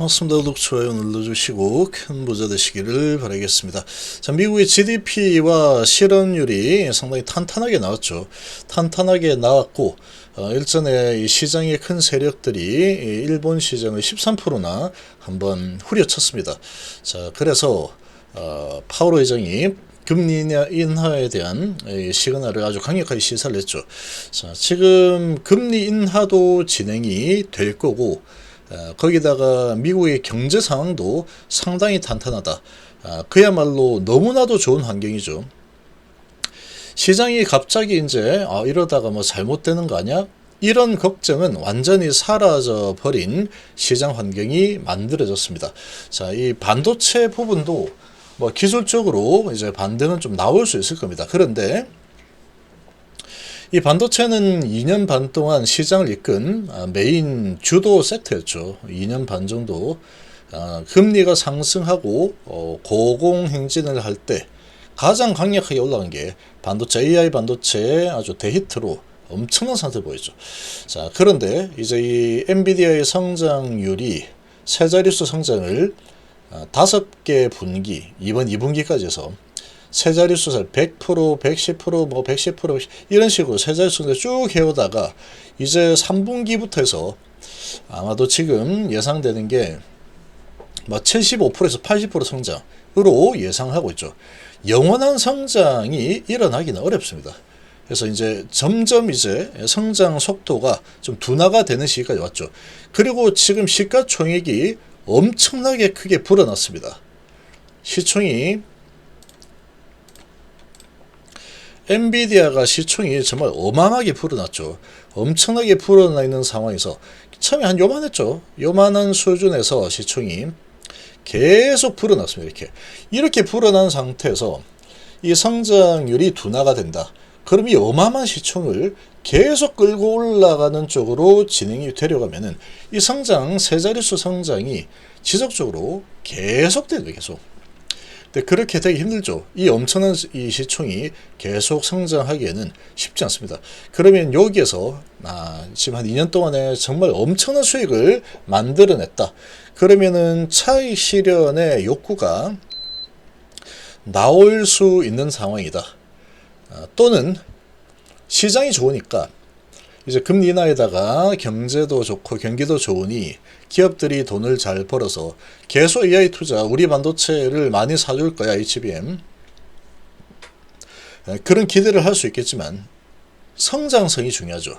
반갑습니다. 구독, 좋아요 눌러주시고 큰 부자 되시기를 바라겠습니다. 자, 미국의 GDP와 실업률이 상당히 탄탄하게 나왔죠. 탄탄하게 나왔고 일전에 이 시장의 큰 세력들이 일본 시장을 13%나 한번 후려쳤습니다. 자, 그래서 파월 의장이 금리 인하에 대한 시그널을 아주 강력하게 시사를 했죠. 자, 지금 금리 인하도 진행이 될 거고 거기다가 미국의 경제 상황도 상당히 탄탄하다. 그야말로 너무나도 좋은 환경이죠. 시장이 갑자기 이제 이러다가 뭐 잘못되는 거 아니야? 이런 걱정은 완전히 사라져 버린 시장 환경이 만들어졌습니다. 자, 이 반도체 부분도 뭐 기술적으로 이제 반등은 좀 나올 수 있을 겁니다. 그런데 이 반도체는 2년 반 동안 시장을 이끈 메인 주도 섹터였죠. 2년 반 정도 금리가 상승하고 고공행진을 할 때 가장 강력하게 올라간 게 반도체, AI 반도체의 아주 대히트로 엄청난 상태를 보였죠. 자, 그런데 이제 이 엔비디아의 성장률이 세 자릿수 성장을 5개 분기, 이번 2분기까지 해서 세 자릿수 100%, 110%, 뭐 110% 이런 식으로 세 자릿수를 쭉 해오다가 이제 3분기부터 해서 아마도 지금 예상되는 게 뭐 75%에서 80% 성장으로 예상하고 있죠. 영원한 성장이 일어나기는 어렵습니다. 그래서 이제 점점 이제 성장 속도가 좀 둔화가 되는 시기까지 왔죠. 그리고 지금 시가총액이 엄청나게 크게 불어났습니다. 시총이 엔비디아가 시총이 정말 어마어마하게 불어났죠. 엄청나게 불어나 있는 상황에서 처음에 한 요만했죠. 요만한 수준에서 시총이 계속 불어났습니다. 이렇게 불어난 상태에서 이 성장률이 둔화가 된다. 그럼 이 어마어마한 시총을 계속 끌고 올라가는 쪽으로 진행이 되려가면은 이 성장, 세 자릿수 성장이 지속적으로 계속돼요, 계속. 근데 그렇게 되기 힘들죠. 이 엄청난 이 시총이 계속 성장하기에는 쉽지 않습니다. 그러면 여기에서 지금 한 2년 동안에 정말 엄청난 수익을 만들어냈다. 그러면은 차익 실현의 욕구가 나올 수 있는 상황이다. 또는 시장이 좋으니까 이제 금리 인하에다가 경제도 좋고 경기도 좋으니 기업들이 돈을 잘 벌어서 계속 AI 투자, 우리 반도체를 많이 사줄 거야, HBM. 그런 기대를 할 수 있겠지만 성장성이 중요하죠.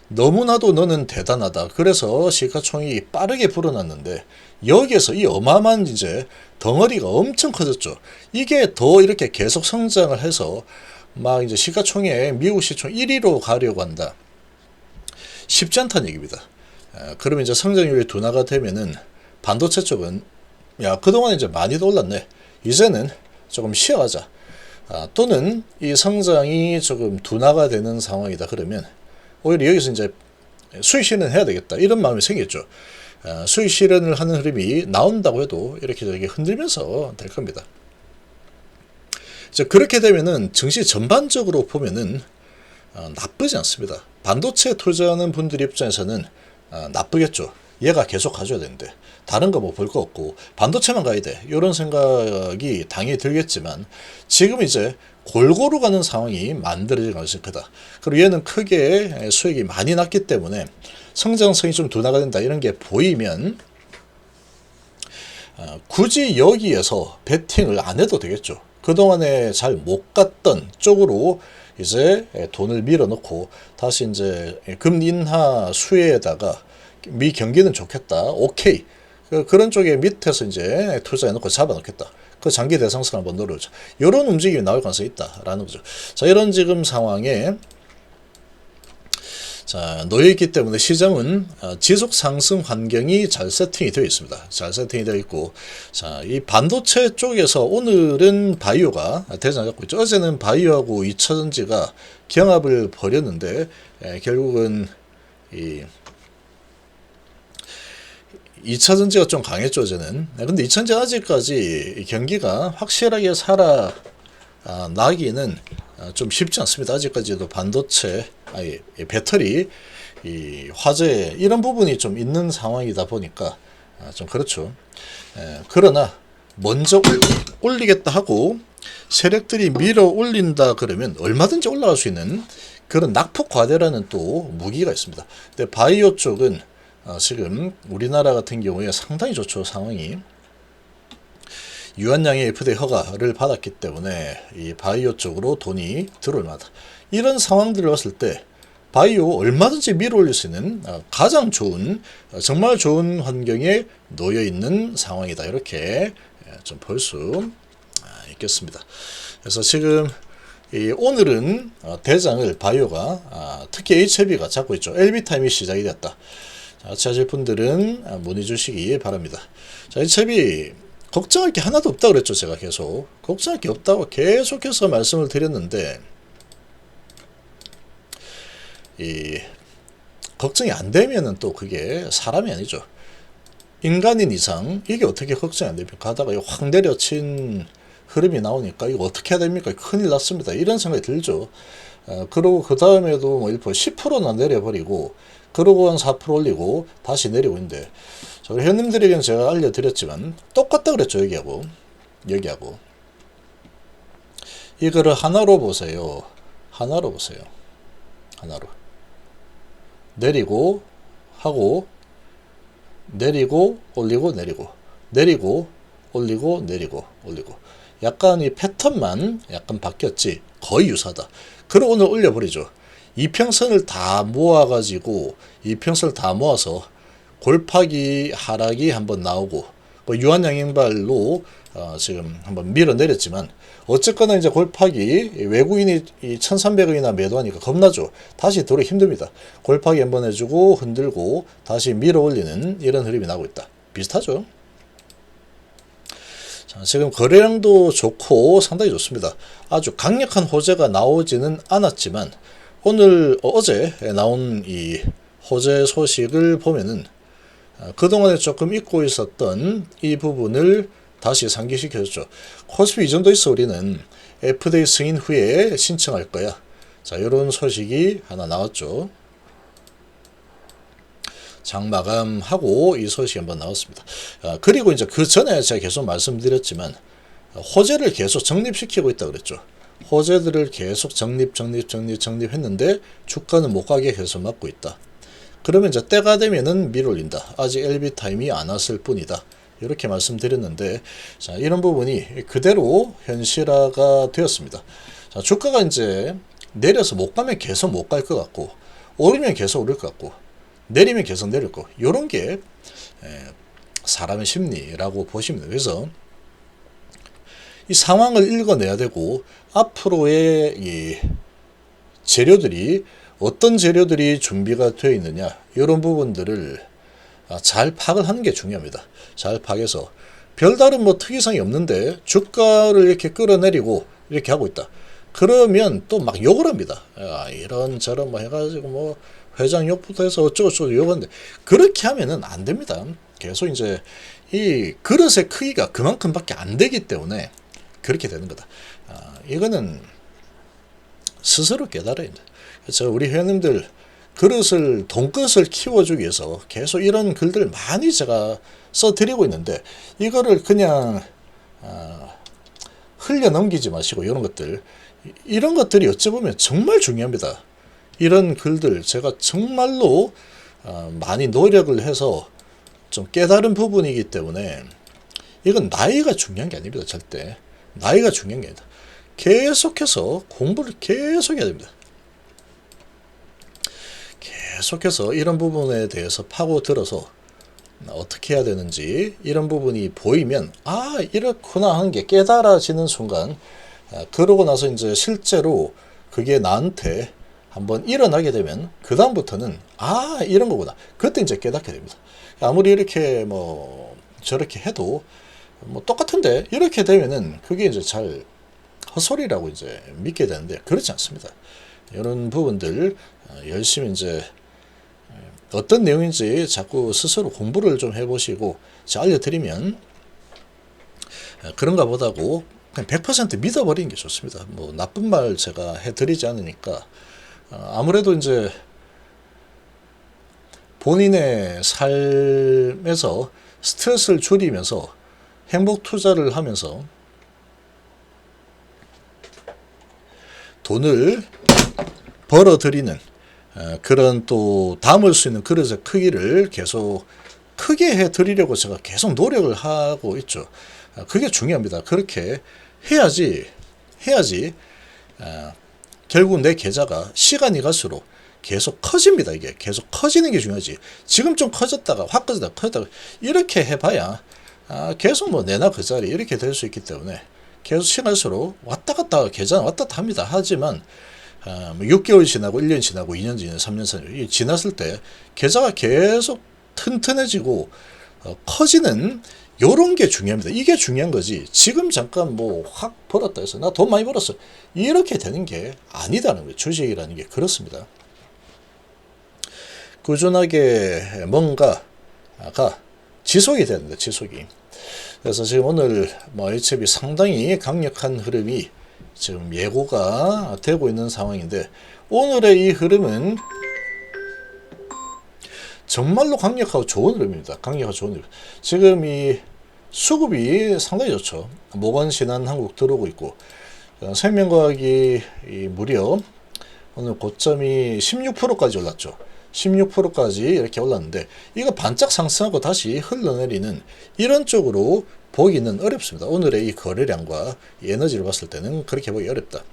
너무나도 너는 대단하다. 그래서 시가총액이 빠르게 불어났는데 여기에서 이 어마어마한 이제 덩어리가 엄청 커졌죠. 이게 더 이렇게 계속 성장을 해서 막 이제 시가총액 미국 시총 1위로 가려고 한다. 쉽지 않다는 얘기입니다. 그러면 이제 성장률이 둔화가 되면은 반도체 쪽은 그동안 이제 많이도 올랐네. 이제는 조금 쉬어가자. 또는 이 성장이 조금 둔화가 되는 상황이다. 그러면 오히려 여기서 이제 수익 실현을 해야 되겠다. 이런 마음이 생겼죠. 수익 실현을 하는 흐름이 나온다고 해도 이렇게 저렇게 흔들면서 될 겁니다. 그렇게 되면은 증시 전반적으로 보면은 나쁘지 않습니다. 반도체 투자하는 분들 입장에서는 나쁘겠죠. 얘가 계속 가져야 되는데 다른 거 뭐 볼 거 없고 반도체만 가야 돼. 이런 생각이 당연히 들겠지만 지금 이제 골고루 가는 상황이 만들어질 가능성이 크다. 그리고 얘는 크게 수익이 많이 났기 때문에 성장성이 좀 둔화가 된다. 이런 게 보이면 굳이 여기에서 베팅을 안 해도 되겠죠. 그동안에 잘 못 갔던 쪽으로 이제 돈을 밀어넣고 다시 이제 금리 인하 수혜에다가 미 경기는 좋겠다. 오케이. 그런 쪽에 밑에서 이제 투자해놓고 잡아놓겠다. 그 장기 대상성을 한번 노려보자. 이런 움직임이 나올 가능성이 있다라는 거죠. 자, 이런 지금 상황에 놓여있기 때문에 시장은 지속 상승 환경이 잘 세팅이 되어 있습니다. 잘 세팅이 되어 있고, 이 반도체 쪽에서 오늘은 바이오가 대장을 잡고 있죠. 어제는 바이오하고 2차전지가 경합을 벌였는데, 결국은 이 2차전지가 좀 강했죠, 어제는. 근데 2차전지 아직까지 경기가 확실하게 살아나기는 좀 쉽지 않습니다. 아직까지도 반도체, 배터리, 이 화재 이런 부분이 좀 있는 상황이다 보니까 좀 그렇죠. 그러나 먼저 올리겠다 하고 세력들이 밀어 올린다 그러면 얼마든지 올라갈 수 있는 그런 낙폭 과대라는 또 무기가 있습니다. 근데 바이오 쪽은 지금 우리나라 같은 경우에 상당히 좋죠. 상황이 유한양의 FDA 허가를 받았기 때문에 이 바이오 쪽으로 돈이 들어올 만하다. 이런 상황들을 봤을 때 바이오 얼마든지 밀어 올릴 수 있는 가장 좋은 정말 좋은 환경에 놓여 있는 상황이다. 이렇게 좀 볼 수 있겠습니다. 그래서 지금 오늘은 대장을 바이오가 특히 HLB가 잡고 있죠. LB타임이 시작이 됐다. 같이 하실 분들은 문의 주시기 바랍니다. 자, HLB 걱정할 게 하나도 없다고 그랬죠. 제가 계속 걱정할 게 없다고 계속해서 말씀을 드렸는데 걱정이 안 되면은 또 그게 사람이 아니죠. 인간인 이상 이게 어떻게 걱정이 안 됩니까? 가다가 확 내려친 흐름이 나오니까 이거 어떻게 해야 됩니까? 큰일 났습니다. 이런 생각이 들죠. 그러고 그 다음에도 뭐 1%, 10%나 내려버리고 그러고 한 4% 올리고 다시 내리고 있는데 우리 회원님들에게는 제가 알려드렸지만 똑같다 그랬죠. 여기하고 이거를 하나로 보세요. 하나로 내리고 하고 내리고 올리고 내리고 올리고 내리고 올리고 약간 이 패턴만 약간 바뀌었지 거의 유사하다. 그리고 오늘 올려버리죠. 이평선을 다 모아가지고 이평선을 다 모아서 골파기 하락이 한번 나오고 뭐 유한양행발로 지금 한번 밀어내렸지만 어쨌거나 이제 골파기 외국인이 1,300원이나 매도하니까 겁나죠. 다시 들어 힘듭니다. 골파기 한번 해주고 흔들고 다시 밀어 올리는 이런 흐름이 나오고 있다. 비슷하죠. 자, 지금 거래량도 좋고 상당히 좋습니다. 아주 강력한 호재가 나오지는 않았지만 오늘 어제 나온 이 호재 소식을 보면은 그동안에 조금 잊고 있었던 이 부분을 다시 상기시켜줬죠. 코스피 이 정도 있어 우리는 FDA 승인 후에 신청할 거야. 자, 이런 소식이 하나 나왔죠. 장 마감하고 이 소식이 한번 나왔습니다. 그리고 이제 그 전에 제가 계속 말씀드렸지만 호재를 계속 정립시키고 있다 그랬죠. 호재들을 계속 정립했는데 주가는 못 가게 계속 막고 있다. 그러면 이제 때가 되면은 밀어올린다. 아직 LB 타임이 안 왔을 뿐이다. 이렇게 말씀드렸는데, 자, 이런 부분이 그대로 현실화가 되었습니다. 자, 주가가 이제 내려서 못 가면 계속 못 갈 것 같고, 오르면 계속 오를 것 같고, 내리면 계속 내릴 거. 이런 게 사람의 심리라고 보시면 돼요. 그래서 이 상황을 읽어내야 되고 앞으로의 이 재료들이 어떤 재료들이 준비가 되어 있느냐 이런 부분들을 잘 파악을 하는 게 중요합니다. 잘 파악해서 별다른 뭐 특이성이 없는데 주가를 이렇게 끌어내리고 이렇게 하고 있다. 그러면 또 막 욕을 합니다. 이런 저런 뭐 해가지고 뭐 회장 욕부터 해서 어쩌고저쩌고 욕하는데 그렇게 하면은 안 됩니다. 계속 이제 이 그릇의 크기가 그만큼밖에 안 되기 때문에 그렇게 되는 거다. 이거는 스스로 깨달아야 된다. 그래서 우리 회원님들 그릇을 돈끝을 키워주기 위해서 계속 이런 글들 많이 제가 써드리고 있는데 이거를 그냥 흘려 넘기지 마시고 이런 것들이 어찌 보면 정말 중요합니다. 이런 글들 제가 정말로 많이 노력을 해서 좀 깨달은 부분이기 때문에 이건 나이가 중요한 게 아닙니다. 절대 나이가 중요한 게 아니다. 계속해서 공부를 계속 해야 됩니다. 계속해서 이런 부분에 대해서 파고들어서 어떻게 해야 되는지 이런 부분이 보이면 이렇구나 하는 게 깨달아지는 순간 그러고 나서 이제 실제로 그게 나한테 한번 일어나게 되면 그 다음부터는 이런 거구나 그때 이제 깨닫게 됩니다. 아무리 이렇게 뭐 저렇게 해도 뭐 똑같은데 이렇게 되면은 그게 이제 잘 헛소리라고 이제 믿게 되는데 그렇지 않습니다. 이런 부분들 열심히 이제 어떤 내용인지 자꾸 스스로 공부를 좀 해보시고 제가 알려드리면 그런가 보다고 그냥 100% 믿어버리는 게 좋습니다. 뭐 나쁜 말 제가 해드리지 않으니까 아무래도 이제 본인의 삶에서 스트레스를 줄이면서 행복 투자를 하면서 돈을 벌어들이는 그런 또 담을 수 있는 그릇의 크기를 계속 크게 해드리려고 제가 계속 노력을 하고 있죠. 그게 중요합니다. 그렇게 해야지 결국 내 계좌가 시간이 갈수록 계속 커집니다. 이게 계속 커지는 게 중요하지. 지금 좀 커졌다가 확 커졌다가 이렇게 해봐야 계속 뭐 내나 그 자리 이렇게 될 수 있기 때문에 계속 시간 갈수록 왔다 갔다 계좌는 왔다 갔다 합니다. 하지만 6개월 지나고 1년 지나고 2년 지나고 3년 지났을 때 계좌가 계속 튼튼해지고 커지는 요런 게 중요합니다. 이게 중요한 거지. 지금 잠깐 뭐 확 벌었다 해서 나 돈 많이 벌었어. 이렇게 되는 게 아니다는 거예요. 주식이라는 게 그렇습니다. 꾸준하게 뭔가가 지속이 되는데 지속이. 그래서 지금 오늘 뭐 HLB 상당히 강력한 흐름이 지금 예고가 되고 있는 상황인데 오늘의 이 흐름은 정말로 강력하고 좋은 흐름입니다. 강력하고 좋은 흐름. 지금 이 수급이 상당히 좋죠. 모건신한 한국 들어오고 있고 생명과학이 무려 오늘 고점이 16%까지 올랐죠. 16%까지 이렇게 올랐는데 이거 반짝 상승하고 다시 흘러내리는 이런 쪽으로 보기는 어렵습니다. 오늘의 이 거래량과 이 에너지를 봤을 때는 그렇게 보기 어렵다.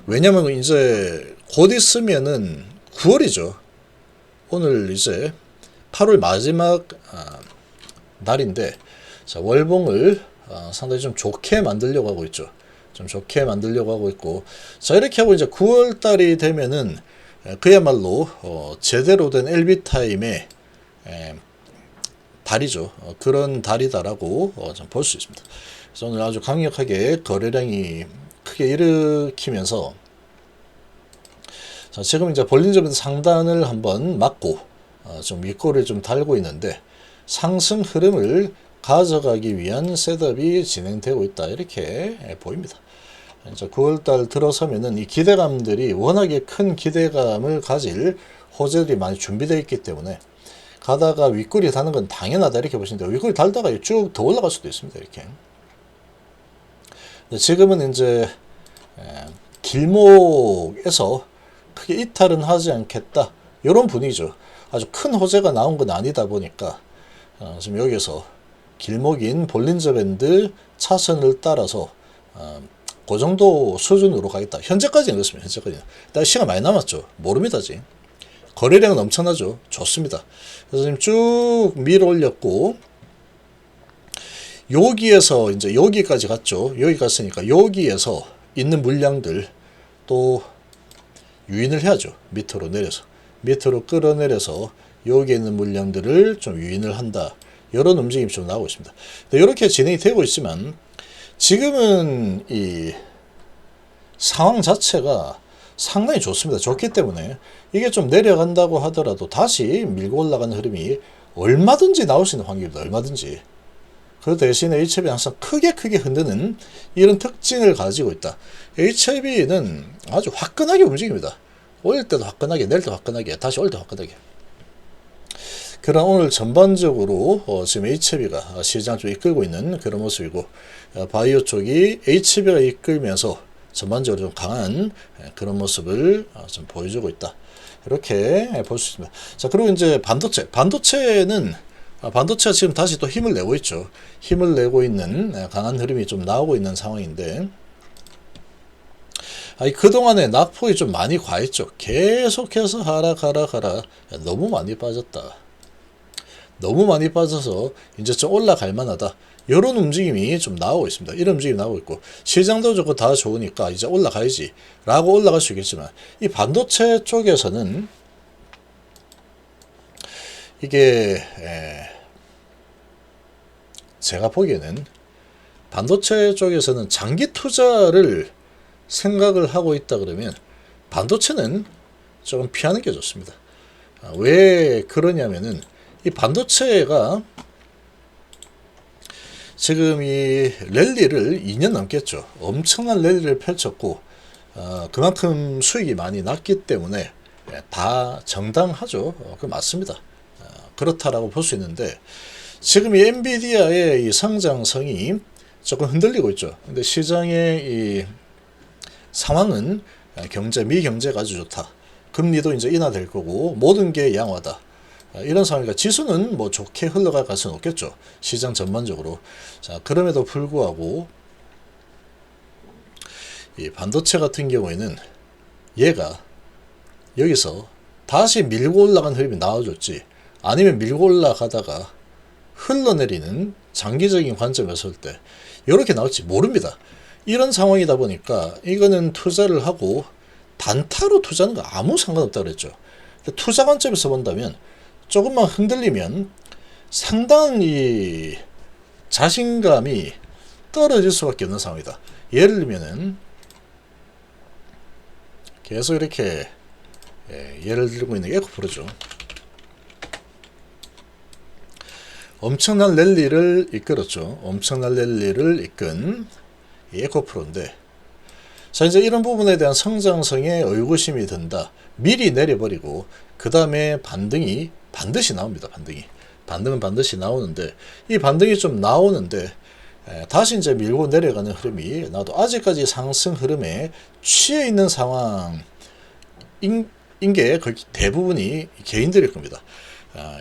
왜냐면 이제 곧 있으면은 9월이죠. 오늘 이제 8월 마지막 날인데 자, 월봉을 상당히 좀 좋게 만들려고 하고 있죠. 좀 좋게 만들려고 하고 있고 자 이렇게 하고 이제 9월 달이 되면은 그야말로 제대로 된 LB 타임의 달이죠. 그런 달이다라고 좀 볼 수 있습니다. 그래서 오늘 아주 강력하게 거래량이 크게 일으키면서 자, 지금 이제 볼린저밴드 상단을 한번 막고 좀 윗골을 좀 달고 있는데 상승 흐름을 가져가기 위한 셋업이 진행되고 있다 이렇게 보입니다. 이제 9월달 들어서면은 이 기대감들이 워낙에 큰 기대감을 가질 호재들이 많이 준비되어 있기 때문에 가다가 윗골이 다는 건 당연하다 이렇게 보시는데 윗골이 달다가 쭉 더 올라갈 수도 있습니다. 이렇게. 지금은 이제 길목에서 크게 이탈은 하지 않겠다 이런 분위기죠. 아주 큰 호재가 나온 건 아니다 보니까 지금 여기서 길목인 볼린저밴드 차선을 따라서 그 정도 수준으로 가겠다. 현재까지는 그렇습니다. 현재까지는. 일단 시간 많이 남았죠. 모릅니다. 지금. 거래량은 엄청나죠. 좋습니다. 그래서 지금 쭉 밀어 올렸고 여기에서 이제 여기까지 갔죠. 여기 갔으니까 여기에서 있는 물량들 또 유인을 해야죠. 밑으로 내려서. 밑으로 끌어내려서 여기에 있는 물량들을 좀 유인을 한다. 이런 움직임이 좀 나오고 있습니다. 이렇게 진행이 되고 있지만 지금은 이 상황 자체가 상당히 좋습니다. 좋기 때문에 이게 좀 내려간다고 하더라도 다시 밀고 올라가는 흐름이 얼마든지 나올 수 있는 환경입니다. 얼마든지. 그 대신에 HLB는 항상 크게 흔드는 이런 특징을 가지고 있다. HLB는 아주 화끈하게 움직입니다. 올릴 때도 화끈하게, 내릴 때도 화끈하게, 다시 올 때도 화끈하게. 그러나 오늘 전반적으로 지금 HLB가 시장을 좀 이끌고 있는 그런 모습이고 바이오 쪽이 HLB가 이끌면서 전반적으로 좀 강한 그런 모습을 좀 보여주고 있다. 이렇게 볼 수 있습니다. 자, 그리고 이제 반도체는 반도체가 지금 다시 또 힘을 내고 있죠. 힘을 내고 있는 강한 흐름이 좀 나오고 있는 상황인데 그동안에 낙폭이 좀 많이 과했죠. 계속해서 하락 너무 많이 빠졌다. 너무 많이 빠져서 이제 좀 올라갈 만하다. 이런 움직임이 좀 나오고 있습니다. 이런 움직임이 나오고 있고 시장도 좋고 다 좋으니까 이제 올라가야지 라고 올라갈 수 있겠지만 이 반도체 쪽에서는 이게 제가 보기에는 반도체 쪽에서는 장기 투자를 생각을 하고 있다 그러면 반도체는 조금 피하는 게 좋습니다. 왜 그러냐면은 이 반도체가 지금 이 랠리를 2년 넘겠죠. 엄청난 랠리를 펼쳤고 그만큼 수익이 많이 났기 때문에 다 정당하죠. 그 맞습니다. 그렇다라고 볼 수 있는데 지금 이 엔비디아의 이 성장성이 조금 흔들리고 있죠. 근데 시장의 이 상황은 미경제가 아주 좋다. 금리도 이제 인하될 거고 모든 게 양호하다. 이런 상황이니까 지수는 뭐 좋게 흘러갈 가능성은 없겠죠. 시장 전반적으로. 자, 그럼에도 불구하고 이 반도체 같은 경우에는 얘가 여기서 다시 밀고 올라간 흐름이 나와줬지 아니면 밀고 올라가다가 흘러내리는 장기적인 관점에서 볼 때 이렇게 나올지 모릅니다. 이런 상황이다 보니까 이거는 투자를 하고 단타로 투자하는 거 아무 상관없다고 그랬죠. 투자 관점에서 본다면 조금만 흔들리면 상당한 이 자신감이 떨어질 수밖에 없는 상황이다. 예를 들면은 계속 이렇게 예를 들고 있는 게 에코프로죠. 엄청난 랠리를 이끌었죠. 엄청난 랠리를 이끈 에코프로인데 자 이제 이런 부분에 대한 성장성에 의구심이 든다. 미리 내려버리고 그 다음에 반등이 반드시 나옵니다. 반등은 반드시 나오는데 이 반등이 좀 나오는데 다시 이제 밀고 내려가는 흐름이 나도 아직까지 상승 흐름에 취해 있는 상황인 게 거의 대부분이 개인들일 겁니다.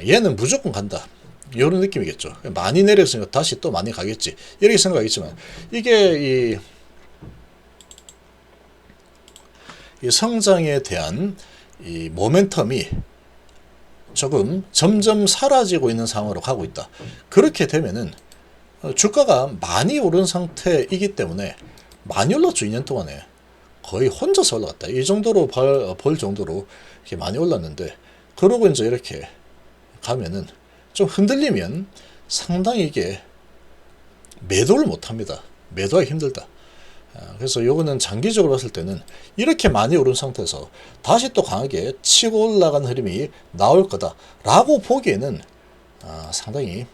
얘는 무조건 간다. 이런 느낌이겠죠. 많이 내렸으니까 다시 또 많이 가겠지. 이렇게 생각하겠지만 이게 이 성장에 대한 이 모멘텀이 조금 점점 사라지고 있는 상황으로 가고 있다. 그렇게 되면은 주가가 많이 오른 상태이기 때문에 많이 올랐죠. 2년 동안에 거의 혼자서 올라갔다. 이 정도로 볼 정도로 이렇게 많이 올랐는데 그러고 이제 이렇게 가면은 좀 흔들리면 상당히 이게 매도를 못합니다. 매도하기 힘들다. 그래서 요거는 장기적으로 봤을 때는 이렇게 많이 오른 상태에서 다시 또 강하게 치고 올라간 흐름이 나올 거다라고 보기에는 상당히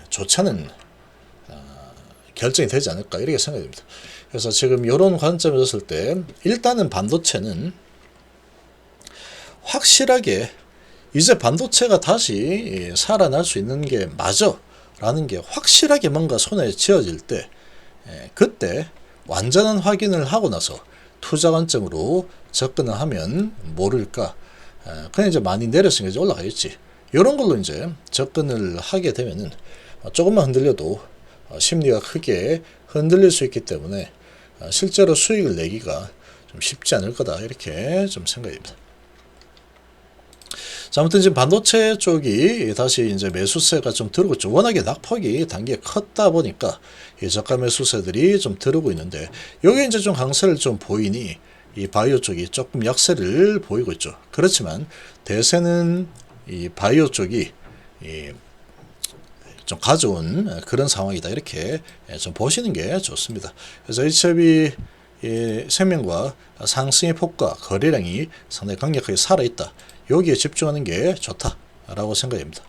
좋지 않은 결정이 되지 않을까 이렇게 생각이 됩니다. 그래서 지금 이런 관점에서 봤을 때 일단은 반도체는 확실하게 이제 반도체가 다시 살아날 수 있는 게 맞아 라는 게 확실하게 뭔가 손에 쥐어질 때 그때 완전한 확인을 하고 나서 투자 관점으로 접근을 하면 모를까. 그냥 이제 많이 내렸으니까 이제 올라가겠지. 이런 걸로 이제 접근을 하게 되면은 조금만 흔들려도 심리가 크게 흔들릴 수 있기 때문에 실제로 수익을 내기가 좀 쉽지 않을 거다. 이렇게 좀 생각이 듭니다. 자, 아무튼 지금 반도체 쪽이 다시 이제 매수세가 좀 들어오고 있죠. 워낙에 낙폭이 단기에 컸다 보니까 이 저가 매수세들이 좀 들어오고 있는데 여기 이제 좀 강세를 좀 보이니 이 바이오 쪽이 조금 약세를 보이고 있죠. 그렇지만 대세는 이 바이오 쪽이 좀 가져온 그런 상황이다. 이렇게 좀 보시는 게 좋습니다. 그래서 HLB 생명과 상승의 폭과 거래량이 상당히 강력하게 살아있다. 여기에 집중하는 게 좋다라고 생각됩니다.